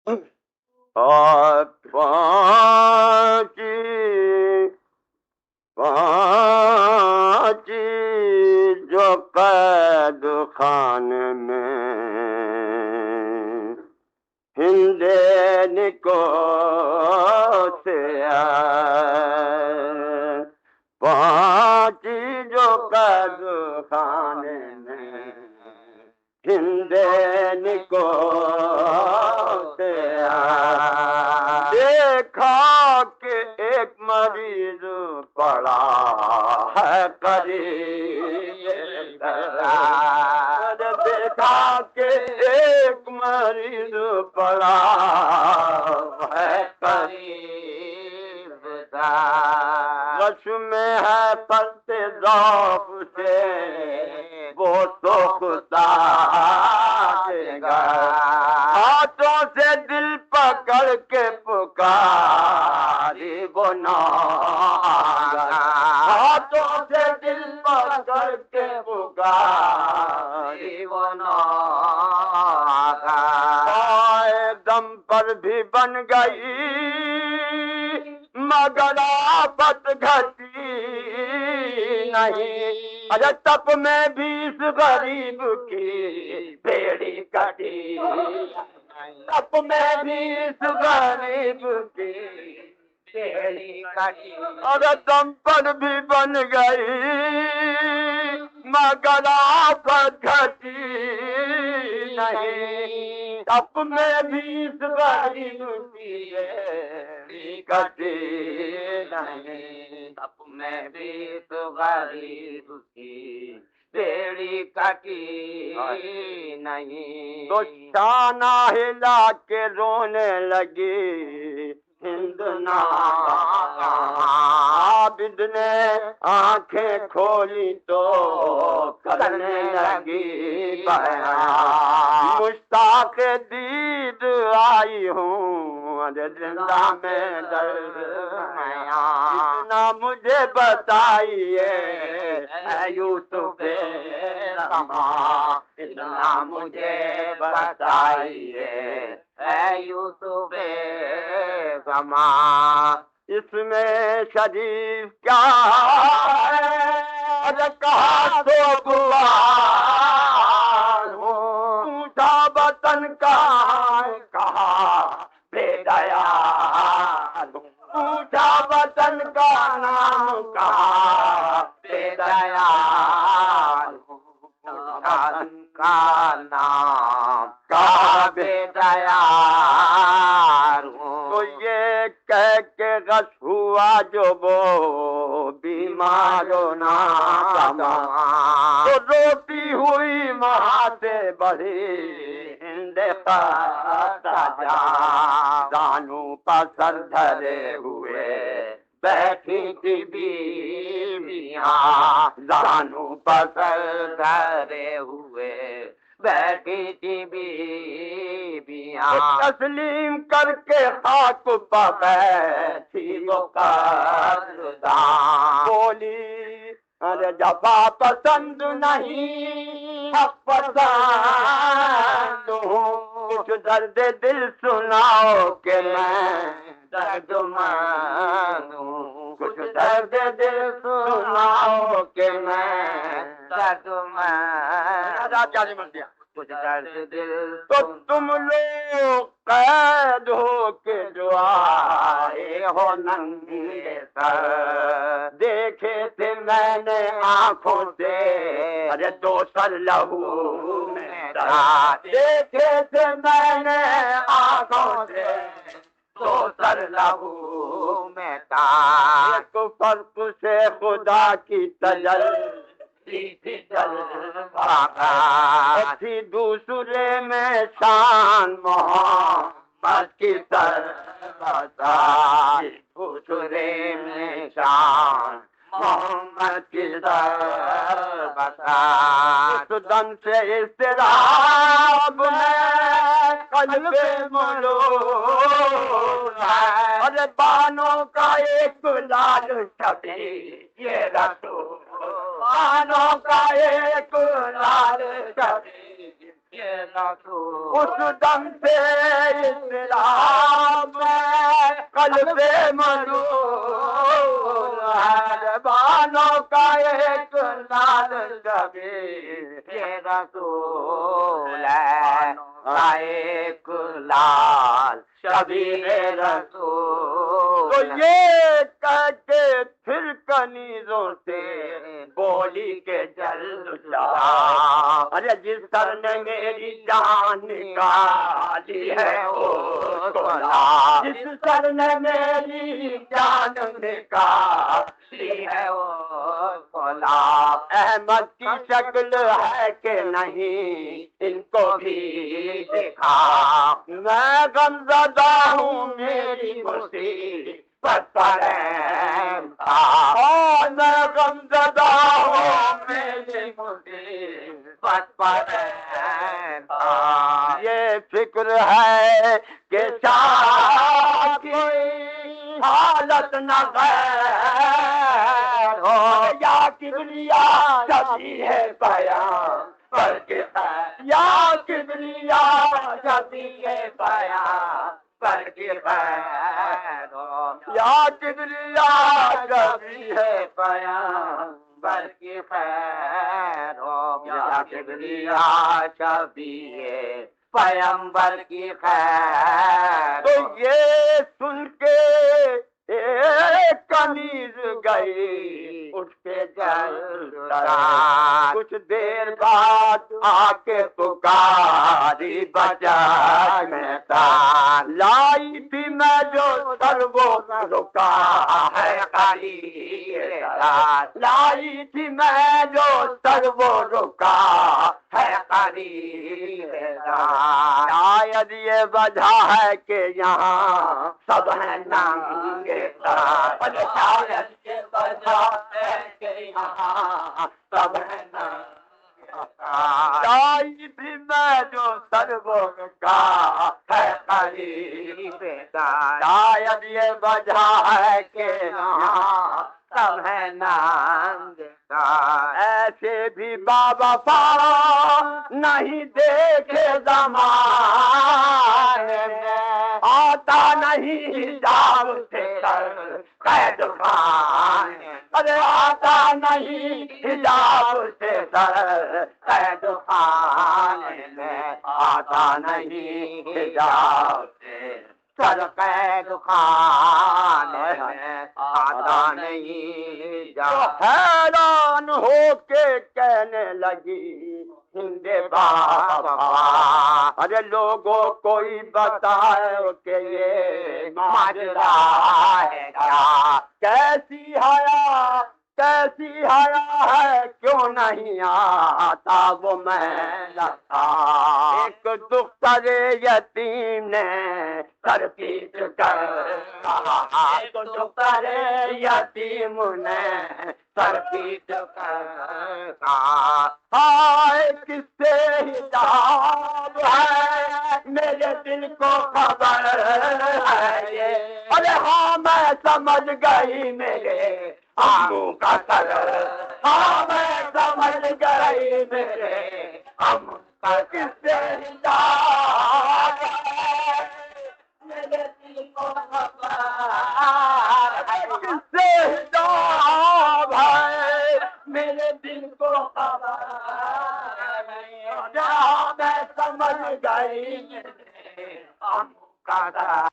और पांची जो कैद खाने में हिंदे को से पांची जो कैद खाने में हिंदे को से देखा कि एक मरीज पड़ा है करीब, देखा कि एक मरीज पड़ा है करीब, रश में है फलते ज़ौक़ से वो सोखता देगा, हाथों से दिल पकड़ के पुकारी वो नागा, हाथों से दिल पकड़ के पुकारी वो नागा, दम पर भी बन गई मगर आफत घटी नहीं, अरे तप में भी इस गरीब की बेड़ी कटी, तप में भी इस गरीब की बेड़ी कटी, अरे दम पर भी बन गई मगर आफत घटी नहीं, तप में भी इस गरीब की बेड़ी कटी नहीं, तप में भी इस गरीब की बेड़ी कटी नहीं। तो शाना हिला के रोने लगी हिंद आबिद ने आंखें खोली तो करने लगी बयान, मुश्ताक दीद आई हूँ जिंदा में दर्द इतना मुझे बताइए यूसुफ समा, इतना मुझे बताइए यूसुफ समा, इसमें शरीफ क्या है, अरे कहा तो गुआर हूँ, पूछा वतन का कहा बेदयाल, पूछा वतन का नाम कहा बेदयाल, वतन का नाम कहा बेदयाल। तो ये कह के गश हुआ जो वो बीमारो ना तो रोती हुई माँ से बड़ी जानू पसर धरे हुए बैठी थी बीवियाँ, जानू पसर धरे हुए बैठी थी बीवियाँ, तस्लीम करके खाक पर बैठी वो कर्ज़दां, बोली अरे जफा पसंद नहीं हक पसंद हूँ, कुछ दर्द दिल सुनाओ के मैं दर्दमंद हूँ, कुछ दर्द दिल सुनाओ के मैं दर्दमंद, राजा ने मन दिया कुछ दर्द दिल, तो तुम लोग कैद हो के जो आए हो नंगे सर, देखे थे मैंने आंखों से अरे दो सर लहू मेरा, देखे थे मैंने आंखों से दो सर लहू में था, एक फर्क से खुदा की तजल थी दूसरे में शान मोहम्मद की सरबता, दूसरे में शान मोहम्मद की सरबता, उस दम से इस्तिराब में कल्बे मलूम है, अरे बानों का एक लाल छवि ये रसूल, बानों का एक लाल छवि उस दम से इस्लाम में कल्बे मजूर है, बानों का एक लाल शबीर ये रसूल है, एक लाल शबीर रसूल। तो ये कह के फिर कनीजों से बोली के जल जा, अरे जिस सर ने मेरी जान निकाली है वो सोला, जिस सर ने मेरी जान निकाली है वो सोला। अहमद की शक्ल है कि नहीं इनको भी देखा, मैं गमज़दा हूँ मेरी मुसीबत पर और मैं गमज़दा हूँ मेरी मुसीबत पर। ये फिक्र है कि शाह की हालत न गैर हो, या किबरिया सभी है बयां पर के या किबरिया सभी है बयां पर के खैर हो, या किबरिया सभी है बयां पर के खैर हो, या किबरिया सभी है पैगंबर की खैर। तो ये सुन के एक कनीज गई उठ के जलता, कुछ देर बाद आके पुकारी बचा में था, लाई थी मैं जो सर्वो रुका है खाली, लाई थी मैं जो सर्वो रुका है खाली। शायद ये वजह है कि यहाँ सब है नंगे, शायद ये वजह है कि यहाँ सब है नंगे। भी मैं जो सर्वो का है करीब, शायद ये वजह है कि यहाँ सब है नंगे। ऐसे भी बाबा नहीं देखे जमाने में, आता नहीं हिजाब से कैद खाने, अरे आता नहीं हिजाब से कैद खाने में, आता नहीं हिजाब से सर कैद खाने में, आता नहीं जा। हैरान होके कहने लगी हिंदे बाबा, अरे लोगों कोई बताए कि ये माजरा है क्या, कैसी हया है, क्यों नहीं आता वो मैं लगता। एक दुख्तर यतीम ने सर पीट कर कहा, एक दुख्तर यतीम ने सर पीट कर कहा, हाय किससे हिजाब है मेरे दिल को खबर है ये, अरे हाँ मैं समझ गई मेरे आंखों का सर, हाँ मैं समझ गई मेरे हम का किससे हिजाब है मेरे दिल को खबर है, किससे हिजाब है मेरे दिल को खबर है, मैं समझ गई मेरे आंखों का सर।